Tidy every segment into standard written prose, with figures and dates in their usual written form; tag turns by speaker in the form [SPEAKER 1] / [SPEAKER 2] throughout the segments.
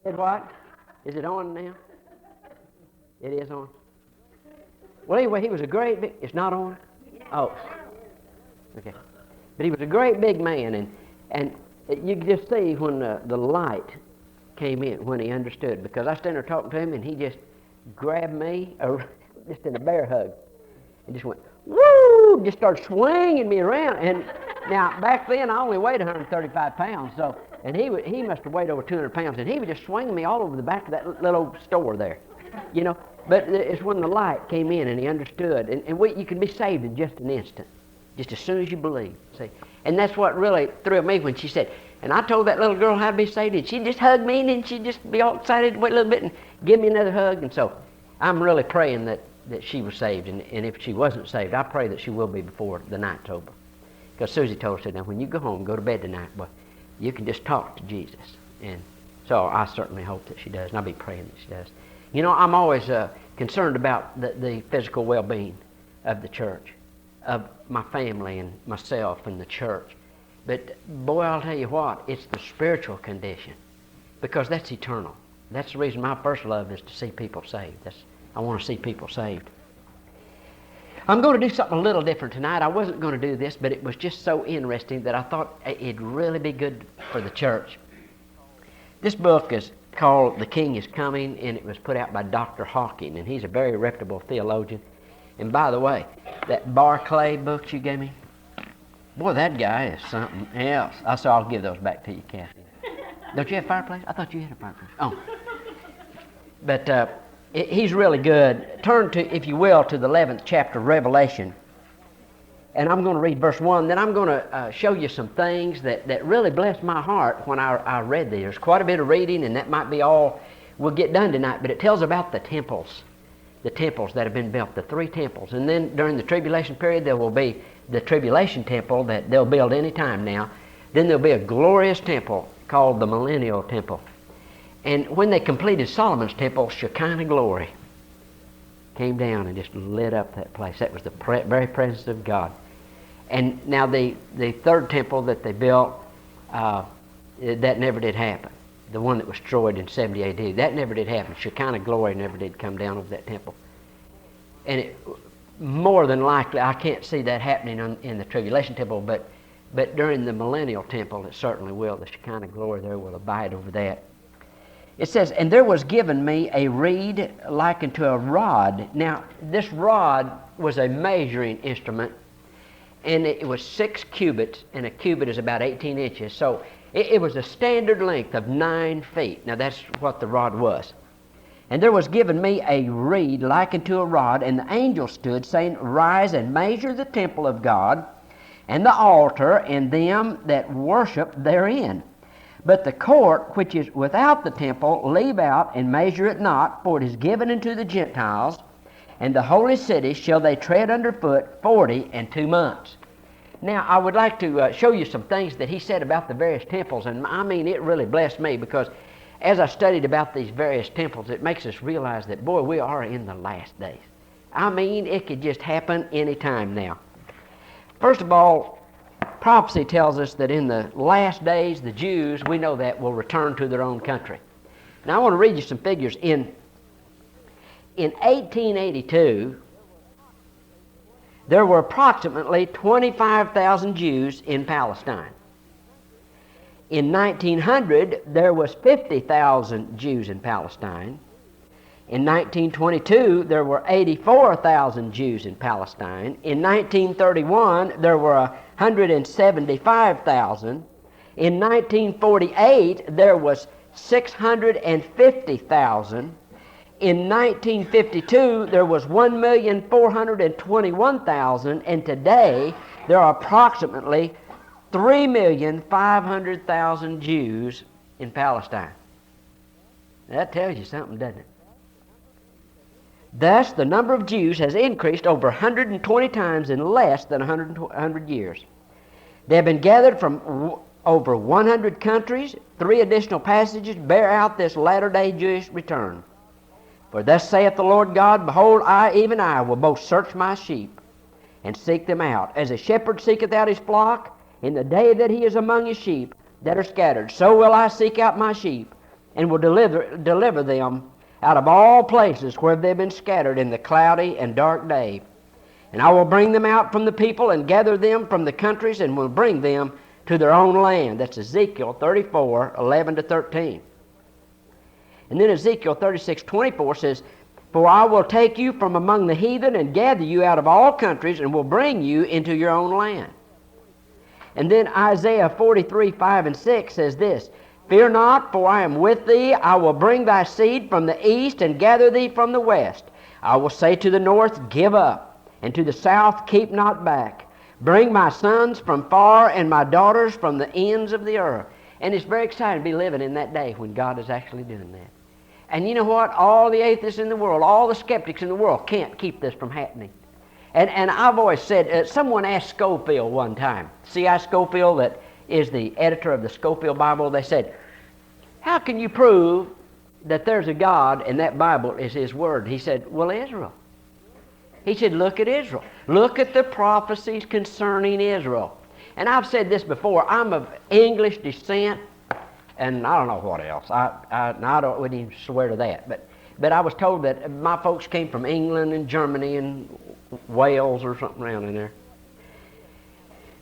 [SPEAKER 1] Said what? Is it on now? It is on. Well, anyway, he was a great big... It's not on? Oh. Okay. But he was a great big man, and you could just see when the light came in, when he understood. Because I stood there talking to him, and he just grabbed me, just in a bear hug, and just went, woo! Just started swinging me around. And now, back then, I only weighed 135 pounds, so... And he must have weighed over 200 pounds, and he was just swinging me all over the back of that little store there, you know. But it's when the light came in and he understood. And you can be saved in just an instant, just as soon as you believe, see. And that's what really thrilled me when she said, and I told that little girl how to be saved, and she'd just hug me, and then she'd just be all excited, wait a little bit, and give me another hug. And so I'm really praying that she was saved, and if she wasn't saved, I pray that she will be before the night's over. Because Susie told us, now when you go home, go to bed tonight, boy, you can just talk to Jesus. And so I certainly hope that she does, and I'll be praying that she does. You know, I'm always concerned about the physical well-being of the church, of my family and myself and the church. But boy, I'll tell you what, it's the spiritual condition, because that's eternal. That's the reason my first love is to see people saved. I want to see people saved. I'm going to do something a little different tonight. I wasn't going to do this, but it was just so interesting that I thought it'd really be good for the church. This book is called The King is Coming, and it was put out by Dr. Hawking, and he's a very reputable theologian. And by the way, that Barclay book you gave me, boy, that guy is something else. I'll give those back to you, Kathy. Don't you have a fireplace? I thought you had a fireplace. Oh. But he's really good. Turn to, if you will, to the 11th chapter of Revelation. And I'm going to read verse 1. Then I'm going to show you some things that really blessed my heart when I read these. There's quite a bit of reading, and that might be all we'll get done tonight. But it tells about the temples that have been built, the 3 temples. And then during the tribulation period, there will be the tribulation temple that they'll build any time now. Then there'll be a glorious temple called the millennial temple. And when they completed Solomon's temple, Shekinah glory came down and just lit up that place. That was the very presence of God. And now the 3rd temple that they built, that never did happen. The one that was destroyed in 70 A.D., that never did happen. Shekinah glory never did come down over that temple. And more than likely, I can't see that happening in the tribulation temple, but during the millennial temple, it certainly will. The Shekinah glory there will abide over that. It says, and there was given me a reed like unto a rod. Now, this rod was a measuring instrument, and it was 6 cubits, and a cubit is about 18 inches. So it was a standard length of 9 feet. Now, that's what the rod was. And there was given me a reed like unto a rod, and the angel stood, saying, rise and measure the temple of God, and the altar, and them that worship therein. But the court which is without the temple leave out, and measure it not, for it is given unto the Gentiles, and the holy city shall they tread under foot 42 months. Now, I would like to show you some things that he said about the various temples, and I mean, it really blessed me, because as I studied about these various temples, it makes us realize that, boy, we are in the last days. I mean, it could just happen any time now. First of all, prophecy tells us that in the last days, the Jews, we know that, will return to their own country. Now, I want to read you some figures. In 1882, there were approximately 25,000 Jews in Palestine. In 1900, there was 50,000 Jews in Palestine. In 1922, there were 84,000 Jews in Palestine. In 1931, there were 175,000. In 1948, there was 650,000. In 1952, there was 1,421,000, and today there are approximately 3,500,000 Jews in Palestine. That tells you something, doesn't it? Thus, the number of Jews has increased over 120 times in less than 100 years. They have been gathered from over 100 countries. 3 additional passages bear out this latter-day Jewish return. For thus saith the Lord God, behold, I, even I, will both search my sheep and seek them out. As a shepherd seeketh out his flock in the day that he is among his sheep that are scattered, so will I seek out my sheep and will deliver them out of all places where they've been scattered in the cloudy and dark day. And I will bring them out from the people and gather them from the countries and will bring them to their own land. That's Ezekiel 34, 11 to 13. And then Ezekiel 36, 24 says, For I will take you from among the heathen and gather you out of all countries and will bring you into your own land. And then Isaiah 43, 5 and 6 says this, Fear not, for I am with thee. I will bring thy seed from the east and gather thee from the west. I will say to the north, Give up, and to the south, keep not back. Bring my sons from far and my daughters from the ends of the earth. And it's very exciting to be living in that day when God is actually doing that. And you know what? All the atheists in the world, all the skeptics in the world can't keep this from happening. And I've always said, someone asked Scofield one time, C.I. Scofield, that is the editor of the Scofield Bible, they said, How can you prove that there's a God and that Bible is His Word? He said, Well, Israel. He said, look at Israel. Look at the prophecies concerning Israel. And I've said this before, I'm of English descent, and I don't know what else. I wouldn't even swear to that. But I was told that my folks came from England and Germany and Wales or something around in there.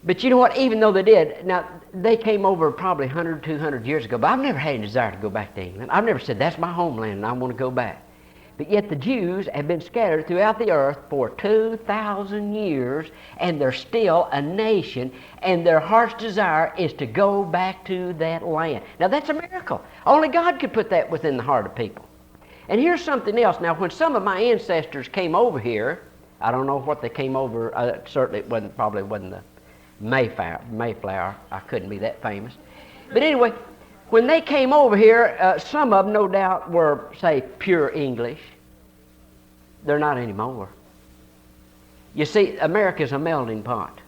[SPEAKER 1] But you know what, even though they did, now they came over probably 100, 200 years ago, but I've never had any desire to go back to England. I've never said, that's my homeland and I want to go back. But yet the Jews have been scattered throughout the earth for 2,000 years, and they're still a nation, and their heart's desire is to go back to that land. Now that's a miracle. Only God could put that within the heart of people. And here's something else. Now when some of my ancestors came over here, I don't know what they came over, certainly it probably wasn't the Mayflower. I couldn't be that famous. But anyway, when they came over here, some of them no doubt were, say, pure English. They're not anymore. You see, America's a melting pot.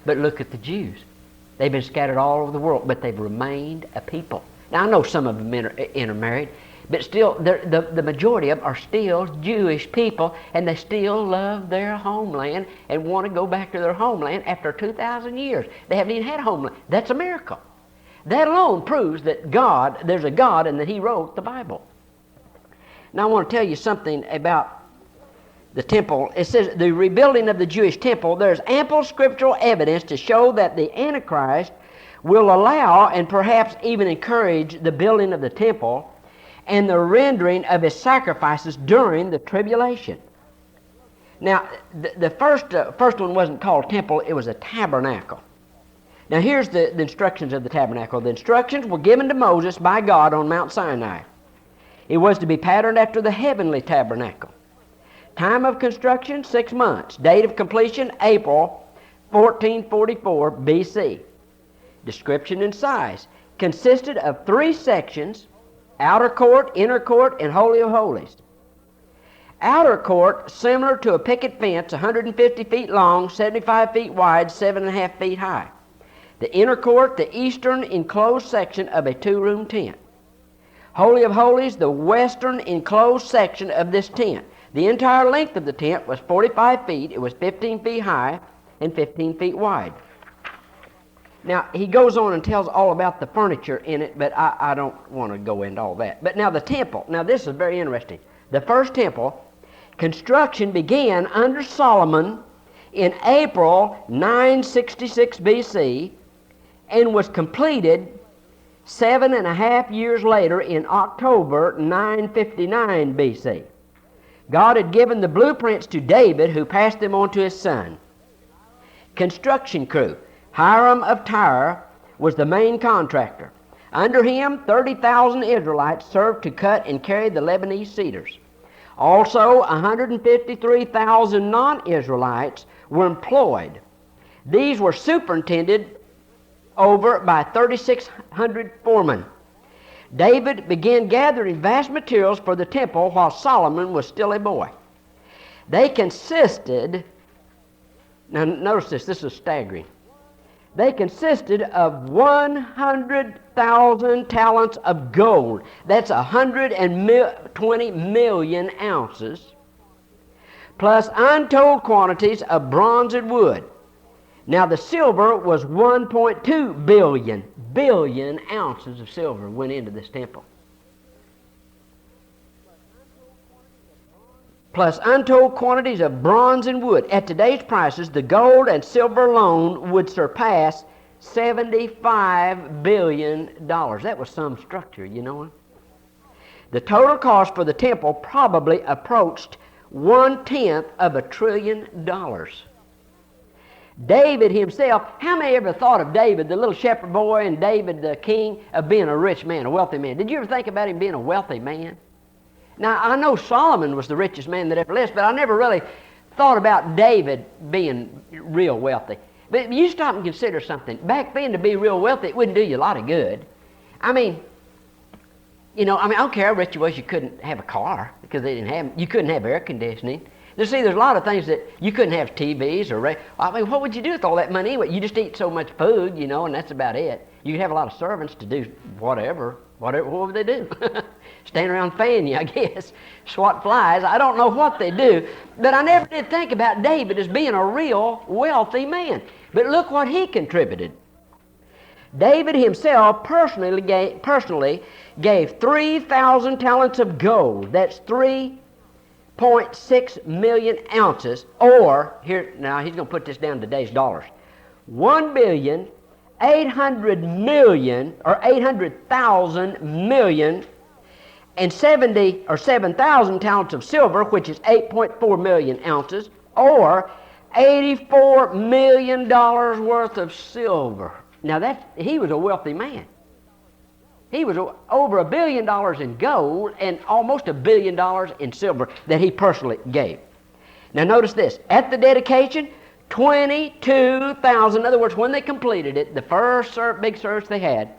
[SPEAKER 1] But look at the Jews. They've been scattered all over the world, but they've remained a people. Now, I know some of them intermarried, but still, the majority of them are still Jewish people, and they still love their homeland and want to go back to their homeland after 2,000 years. They haven't even had a homeland. That's a miracle. That alone proves that there's a God and that He wrote the Bible. Now I want to tell you something about the temple. It says the rebuilding of the Jewish temple, there's ample scriptural evidence to show that the Antichrist will allow and perhaps even encourage the building of the temple and the rendering of his sacrifices during the tribulation. Now the first one wasn't called temple, it was a tabernacle. Now here's the instructions of the tabernacle. The instructions were given to Moses by God on Mount Sinai. It was to be patterned after the heavenly tabernacle. Time of construction, 6 months. Date of completion, April 1444 BC. Description and size. Consisted of 3 sections, outer court, inner court, and Holy of Holies. Outer court, similar to a picket fence, 150 feet long, 75 feet wide, 7.5 feet high. The inner court, the eastern enclosed section of a 2-room tent. Holy of Holies, the western enclosed section of this tent. The entire length of the tent was 45 feet. It was 15 feet high and 15 feet wide. Now, he goes on and tells all about the furniture in it, but I don't want to go into all that. But now the temple. Now, this is very interesting. The first temple, construction began under Solomon in April 966 BC, and was completed 7.5 years later in October 959 BC. God had given the blueprints to David, who passed them on to his son. Construction crew. Hiram of Tyre was the main contractor. Under him, 30,000 Israelites served to cut and carry the Lebanese cedars. Also, 153,000 non-Israelites were employed. These were superintended over by 3,600 foremen. David began gathering vast materials for the temple while Solomon was still a boy. They consisted, now notice this is staggering. They consisted of 100,000 talents of gold. That's 120 million ounces, plus untold quantities of bronze and wood. Now the silver was 1.2 billion ounces of silver went into this temple. plus untold quantities of bronze and wood. At today's prices, the gold and silver alone would surpass $75 billion. That was some structure, you know. The total cost for the temple probably approached 1/10 of $1 trillion. David himself, how many ever thought of David, the little shepherd boy, and David the king, of being a rich man, a wealthy man? Did you ever think about him being a wealthy man? Now, I know Solomon was the richest man that ever lived, but I never really thought about David being real wealthy. But you stop and consider something. Back then, to be real wealthy, it wouldn't do you a lot of good. I mean, I don't care how rich you was, you couldn't have a car because you couldn't have air conditioning. There's a lot of things that you couldn't have TVs or what would you do with all that money anyway? You just eat so much food, and that's about it. You could have a lot of servants to do whatever. What would they do? Stand around fanning you, I guess. Swat flies. I don't know what they do. But I never did think about David as being a real wealthy man. But look what he contributed. David himself personally gave 3,000 talents of gold. That's 3.6 million ounces. Or, now he's going to put this down in today's dollars. 800,000 million and 7,000 talents of silver, which is 8.4 million ounces, or $84 million worth of silver. Now he was a wealthy man. He was over $1 billion in gold and almost $1 billion in silver that he personally gave. Now notice this, at the dedication, 22,000, in other words, when they completed it, the first big service they had,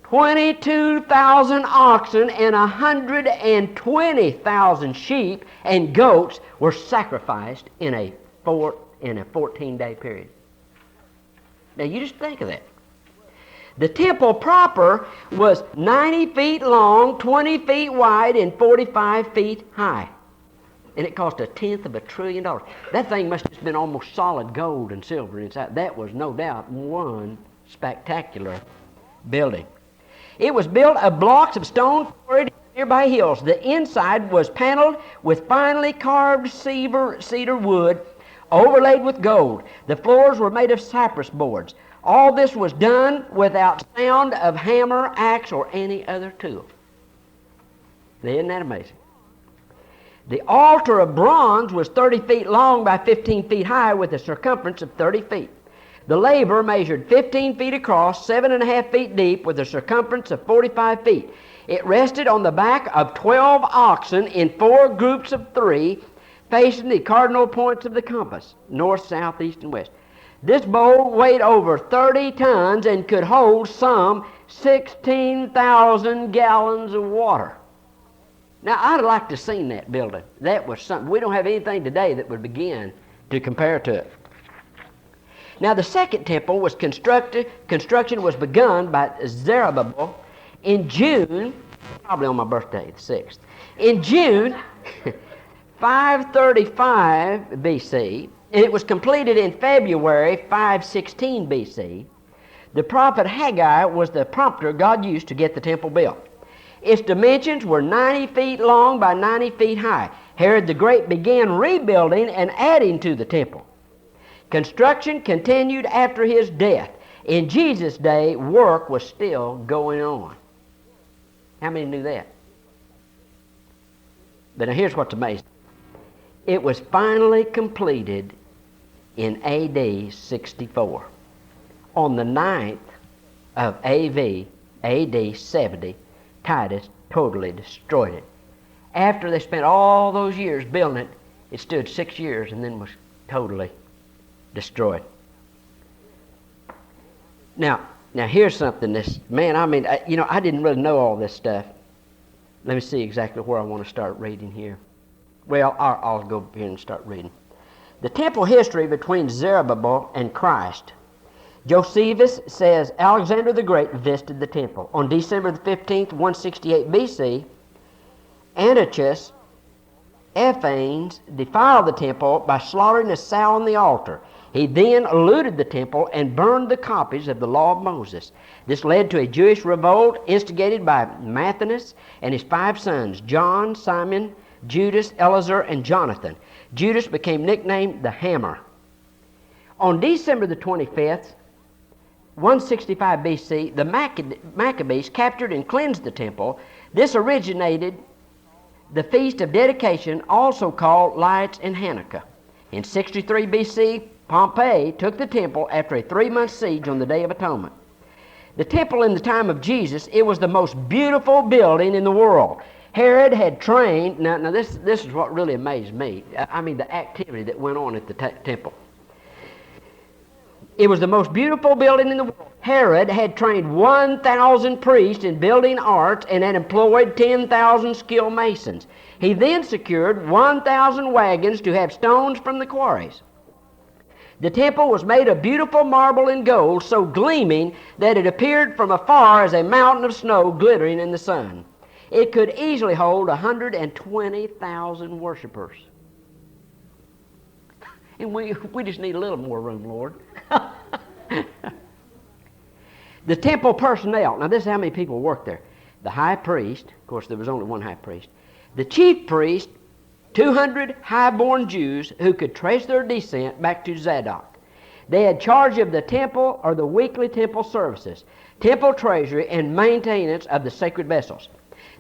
[SPEAKER 1] 22,000 oxen and 120,000 sheep and goats were sacrificed in a 14-day period. Now you just think of that. The temple proper was 90 feet long, 20 feet wide, and 45 feet high. And it cost $1/10 of $1 trillion. That thing must have just been almost solid gold and silver inside. That was no doubt one spectacular building. It was built of blocks of stone quarried in nearby hills. The inside was paneled with finely carved cedar wood overlaid with gold. The floors were made of cypress boards. All this was done without sound of hammer, axe, or any other tool. Isn't that amazing? The altar of bronze was 30 feet long by 15 feet high with a circumference of 30 feet. The laver measured 15 feet across, 7.5 feet deep, with a circumference of 45 feet. It rested on the back of 12 oxen in 4 groups of 3, facing the cardinal points of the compass, north, south, east, and west. This bowl weighed over 30 tons and could hold some 16,000 gallons of water. Now, I'd like to have seen that building. That was something. We don't have anything today that would begin to compare to it. Now, the second temple was construction was begun by Zerubbabel in June, probably on my birthday, the 6th. In June 535 BC, and it was completed in February 516 BC. The prophet Haggai was the prompter God used to get the temple built. Its dimensions were 90 feet long by 90 feet high. Herod the Great began rebuilding and adding to the temple. Construction continued after his death. In Jesus' day, work was still going on. How many knew that? But now here's what's amazing. It was finally completed in AD 64. On the 9th of AD 70, Titus totally destroyed it. After they spent all those years building it, it stood 6 years and then was totally destroyed. Now here's something. I didn't really know all this stuff. Let me see exactly where I want to start reading here. Well, I'll go here and start reading. The temple history between Zerubbabel and Christ. Josephus says Alexander the Great visited the temple. On December the 15th, 168 BC, Antiochus Ephanes defiled the temple by slaughtering a sow on the altar. He then looted the temple and burned the copies of the law of Moses. This led to a Jewish revolt instigated by Matthias and his 5 sons, John, Simon, Judas, Eleazar, and Jonathan. Judas became nicknamed the Hammer. On December the 25th, 165 BC, the Maccabees captured and cleansed the temple. This originated the Feast of Dedication, also called Lights and Hanukkah. In 63 BC, Pompey took the temple after a 3-month siege on the Day of Atonement. The temple in the time of Jesus, it was the most beautiful building in the world. Herod had trained, now this is what really amazed me. I mean, the activity that went on at the temple. It was the most beautiful building in the world. Herod had trained 1,000 priests in building arts and had employed 10,000 skilled masons. He then secured 1,000 wagons to have stones from the quarries. The temple was made of beautiful marble and gold, so gleaming that it appeared from afar as a mountain of snow glittering in the sun. It could easily hold 120,000 worshipers. And we just need a little more room, Lord. The temple personnel. Now, this is how many people worked there. The high priest, of course, there was only one high priest. The chief priest, 200 high-born Jews who could trace their descent back to Zadok. They had charge of the temple or the weekly temple services, temple treasury, and maintenance of the sacred vessels.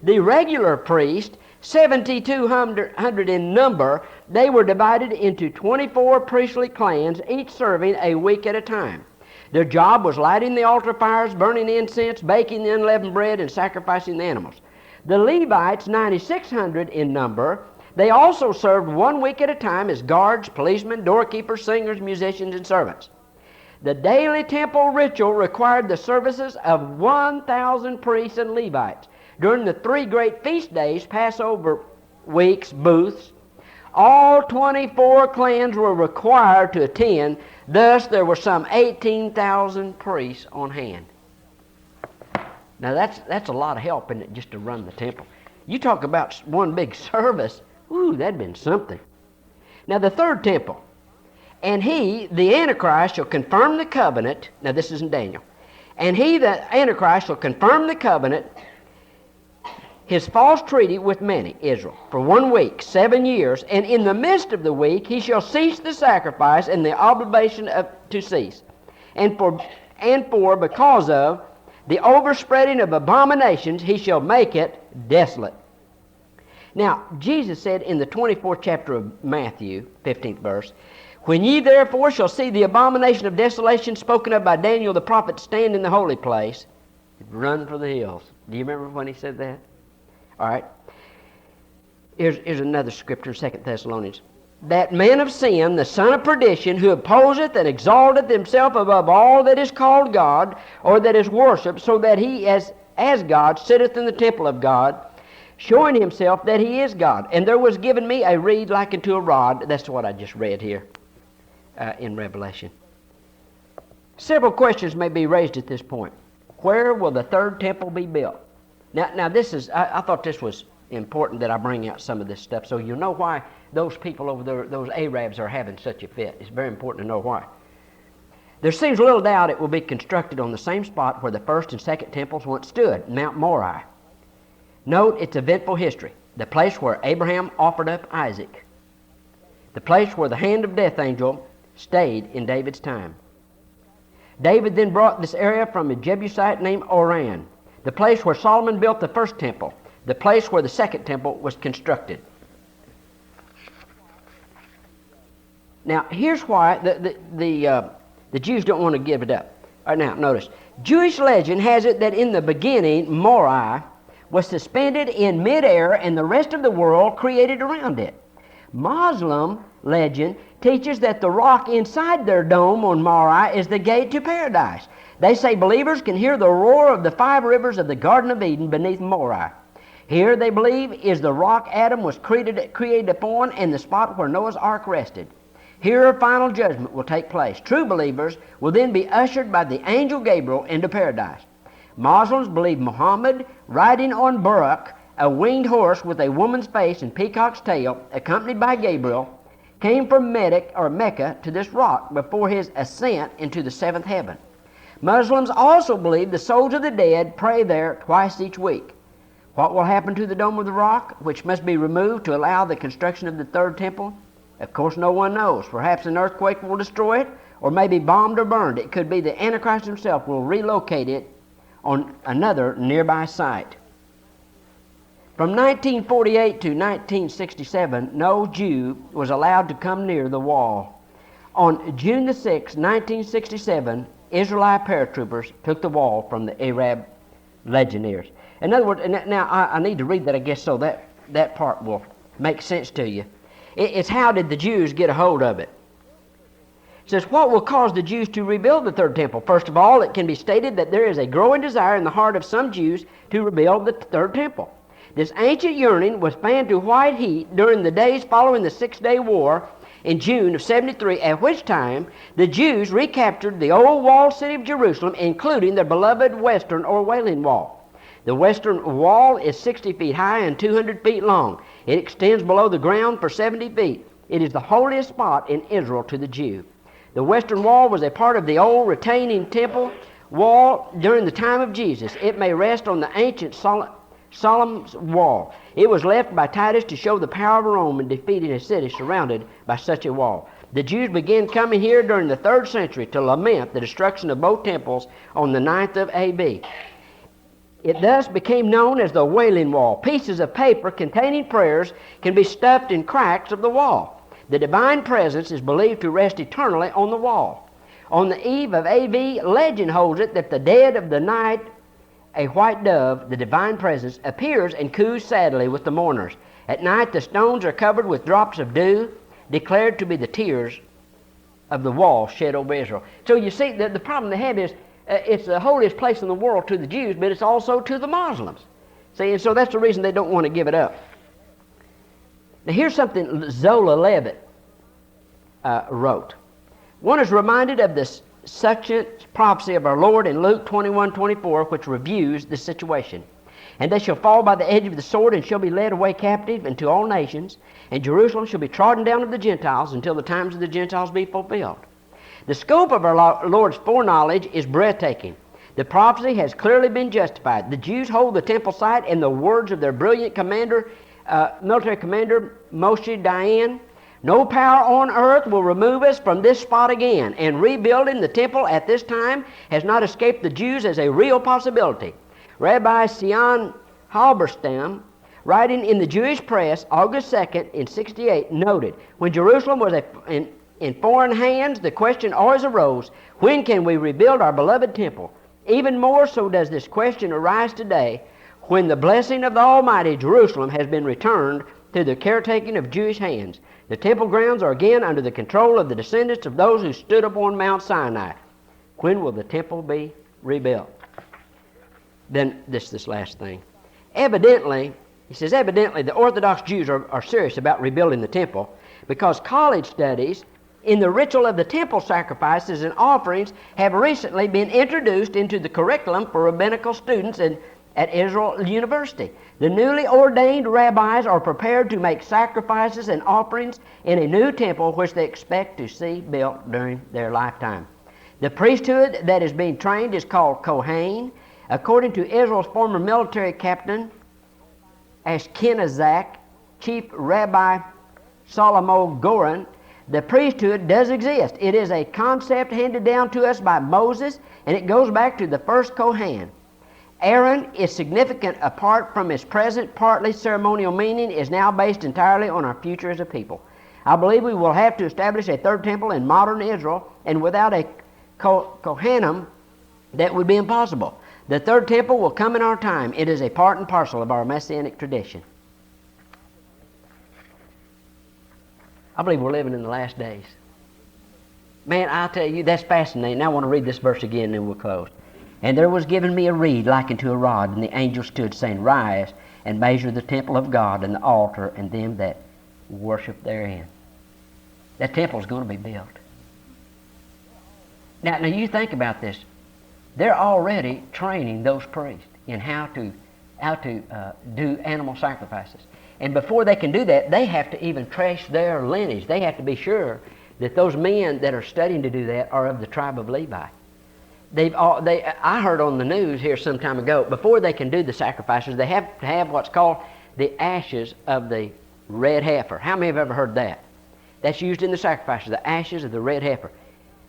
[SPEAKER 1] The regular priest, 7,200 in number, they were divided into 24 priestly clans, each serving a week at a time. Their job was lighting the altar fires, burning incense, baking the unleavened bread, and sacrificing the animals. The Levites, 9,600 in number, they also served 1 week at a time as guards, policemen, doorkeepers, singers, musicians, and servants. The daily temple ritual required the services of 1,000 priests and Levites. During the 3 great feast days, Passover weeks, booths, all 24 clans were required to attend. Thus, there were some 18,000 priests on hand. Now, that's a lot of help, isn't it, just to run the temple? You talk about one big service. Ooh, that'd been something. Now, the third temple. And he, the Antichrist, shall confirm the covenant. Now, this is in Daniel. And he, the Antichrist, shall confirm the covenant, his false treaty with many, Israel, for 1 week, 7 years, and in the midst of the week he shall cease the sacrifice and the obligation to cease, and because of the overspreading of abominations he shall make it desolate. Now, Jesus said in the 24th chapter of Matthew, 15th verse, when ye therefore shall see the abomination of desolation spoken of by Daniel the prophet stand in the holy place, run for the hills. Do you remember when he said that? All right. Here's another scripture, 2 Thessalonians. That man of sin, the son of perdition, who opposeth and exalteth himself above all that is called God, or that is worshipped, so that he as God sitteth in the temple of God, showing himself that he is God. And there was given me a reed like unto a rod. That's what I just read here in Revelation. Several questions may be raised at this point. Where will the third temple be built? Now this is, I thought this was important that I bring out some of this stuff so you know why those people over there, those Arabs, are having such a fit. It's very important to know why. There seems little doubt it will be constructed on the same spot where the first and second temples once stood, Mount Moriah. Note its eventful history, the place where Abraham offered up Isaac, the place where the hand of death angel stayed in David's time. David then brought this area from a Jebusite named Oran, the place where Solomon built the first temple, the place where the second temple was constructed. Now, here's why the Jews don't want to give it up. All right, now, notice. Jewish legend has it that in the beginning, Moriah was suspended in midair and the rest of the world created around it. Muslim legend teaches that the rock inside their dome on Moriah is the gate to paradise. They say believers can hear the roar of the 5 rivers of the Garden of Eden beneath Moriah. Here, they believe, is the rock Adam was created upon and the spot where Noah's ark rested. Here, a final judgment will take place. True believers will then be ushered by the angel Gabriel into paradise. Muslims believe Muhammad, riding on Buraq, a winged horse with a woman's face and peacock's tail, accompanied by Gabriel, came from Mecca to this rock before his ascent into the 7th heaven. Muslims also believe the souls of the dead pray there twice each week. What will happen to the Dome of the Rock, which must be removed to allow the construction of the third temple? Of course, no one knows. Perhaps an earthquake will destroy it, or maybe bombed or burned. It could be the Antichrist himself will relocate it on another nearby site. From 1948 to 1967, no Jew was allowed to come near the wall. On June the 6th, 1967, Israeli paratroopers took the wall from the Arab legionnaires. In other words, and now I need to read that, I guess, so that part will make sense to you. It's how did the Jews get a hold of it? It says, what will cause the Jews to rebuild the third temple? First of all, it can be stated that there is a growing desire in the heart of some Jews to rebuild the third temple. This ancient yearning was fanned to white heat during the days following the Six-Day War in June of 73, at which time the Jews recaptured the old walled city of Jerusalem, including their beloved western or Wailing Wall. The western wall is 60 feet high and 200 feet long. It extends below the ground for 70 feet. It is the holiest spot in Israel to the Jew. The western wall was a part of the old retaining temple wall during the time of Jesus. It may rest on the ancient Solomon's wall. It was left by Titus to show the power of Rome in defeating a city surrounded by such a wall. The Jews began coming here during the 3rd century to lament the destruction of both temples on the 9th of A.B. It thus became known as the Wailing Wall. Pieces of paper containing prayers can be stuffed in cracks of the wall. The divine presence is believed to rest eternally on the wall. On the eve of A.V., legend holds it that the dead of the night, a white dove, the divine presence, appears and coos sadly with the mourners. At night the stones are covered with drops of dew, declared to be the tears of the wall shed over Israel. So you see, the problem they have is it's the holiest place in the world to the Jews, but it's also to the Muslims. See, and so that's the reason they don't want to give it up. Now here's something Zola Levitt wrote. One is reminded of this succinct prophecy of our Lord in Luke 21:24, which reviews the situation. And they shall fall by the edge of the sword, and shall be led away captive into all nations, and Jerusalem shall be trodden down of the Gentiles until the times of the Gentiles be fulfilled. The scope of our Lord's foreknowledge is breathtaking. The prophecy has clearly been justified. The Jews hold the temple site in the words of their brilliant military commander, Moshe Dayan. No power on earth will remove us from this spot again, and rebuilding the temple at this time has not escaped the Jews as a real possibility. Rabbi Sion Halberstam, writing in the Jewish press August 2nd in 68, noted, when Jerusalem was in foreign hands, the question always arose, when can we rebuild our beloved temple? Even more so does this question arise today, when the blessing of the Almighty Jerusalem has been returned to the caretaking of Jewish hands. The temple grounds are again under the control of the descendants of those who stood upon Mount Sinai. When will the temple be rebuilt? Then this last thing. Evidently, he says, evidently the Orthodox Jews are serious about rebuilding the temple, because college studies in the ritual of the temple sacrifices and offerings have recently been introduced into the curriculum for rabbinical students at Israel University. The newly ordained rabbis are prepared to make sacrifices and offerings in a new temple which they expect to see built during their lifetime. The priesthood that is being trained is called Kohen. According to Israel's former military captain, Ashkenazak Chief Rabbi Solomon Goren, the priesthood does exist. It is a concept handed down to us by Moses, and it goes back to the first Kohen. Aaron is significant apart from his present partly ceremonial meaning, is now based entirely on our future as a people. I believe we will have to establish a third temple in modern Israel, and without a Kohanim, that would be impossible. The third temple will come in our time. It is a part and parcel of our Messianic tradition. I believe we're living in the last days. Man, I'll tell you, that's fascinating. Now I want to read this verse again and then we'll close. And there was given me a reed like unto a rod, and the angel stood, saying, Rise and measure the temple of God and the altar and them that worship therein. That temple is going to be built. Now you think about this. They're already training those priests in how to do animal sacrifices. And before they can do that, they have to even trace their lineage. They have to be sure that those men that are studying to do that are of the tribe of Levi. I heard on the news here some time ago, before they can do the sacrifices, they have to have what's called the ashes of the red heifer. How many have ever heard that? That's used in the sacrifices, the ashes of the red heifer.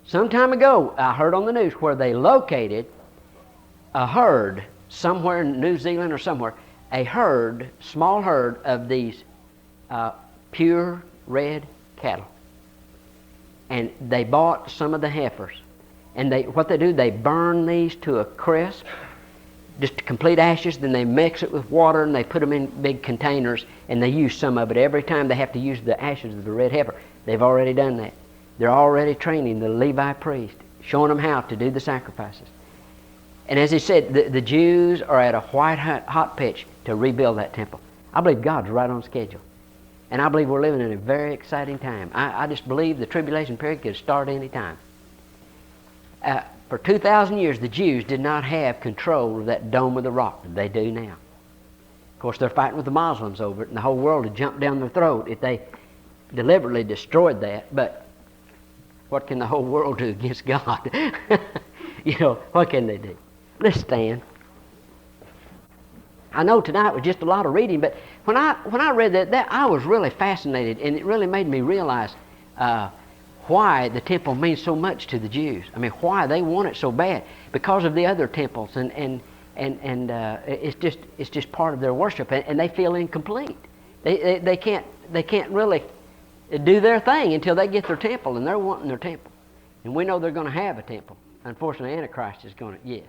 [SPEAKER 1] Some time ago, I heard on the news where they located a herd somewhere in New Zealand or somewhere, small herd of these pure red cattle. And they bought some of the heifers. And what they do, they burn these to a crisp, just complete ashes, then they mix it with water and they put them in big containers and they use some of it. Every time they have to use the ashes of the red heifer, they've already done that. They're already training the Levi priest, showing them how to do the sacrifices. And as he said, the Jews are at a white hot pitch to rebuild that temple. I believe God's right on schedule. And I believe we're living in a very exciting time. I just believe the tribulation period could start any time. For 2,000 years, the Jews did not have control of that dome of the rock that they do now. Of course, they're fighting with the Muslims over it, and the whole world would jump down their throat if they deliberately destroyed that. But what can the whole world do against God? You know, what can they do? Let's stand. I know tonight was just a lot of reading, but when I read that I was really fascinated, and it really made me realize why the temple means so much to the Jews. I mean, why they want it so bad, because of the other temples, and it's just part of their worship, and they feel incomplete. They can't really do their thing until they get their temple, and they're wanting their temple, and we know they're going to have a temple. Unfortunately, Antichrist is going to, yes.